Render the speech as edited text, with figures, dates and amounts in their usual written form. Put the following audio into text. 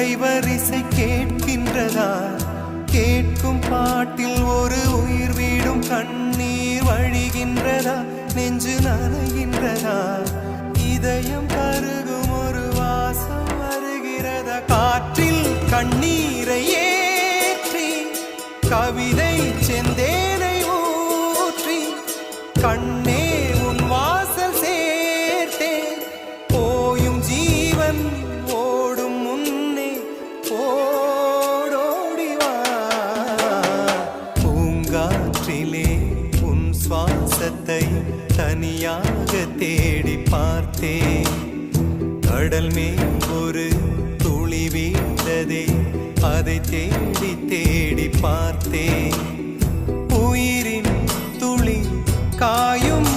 குறைவரிசை கேட்கின்றதா? கேட்கும் பாட்டில் ஒரு உயிர் வீடும் கண்ணீர் வழிகின்றதா? நெஞ்சு நனைகின்றதா? இதயம் கருகும் ஒரு வாசம் வருகிறதா? காற்றில் கண்ணீரை ஏற்றி கவிதை செந்தேனை ஊற்றி கண்ணே உன் வாசல் சேர்த்தேன். போயும் ஜீவன் ஓடும் முன்னே ஓடோடிவா. பூங்காற்றிலே உன் சுவாசத்தை தனியாக தேடி பார்த்தேன். கடல் மேல் ஒரு துளி வீழ்ந்ததே, அதை தேடி தேடி பார்த்தேன். உயிரின் துளி காயும்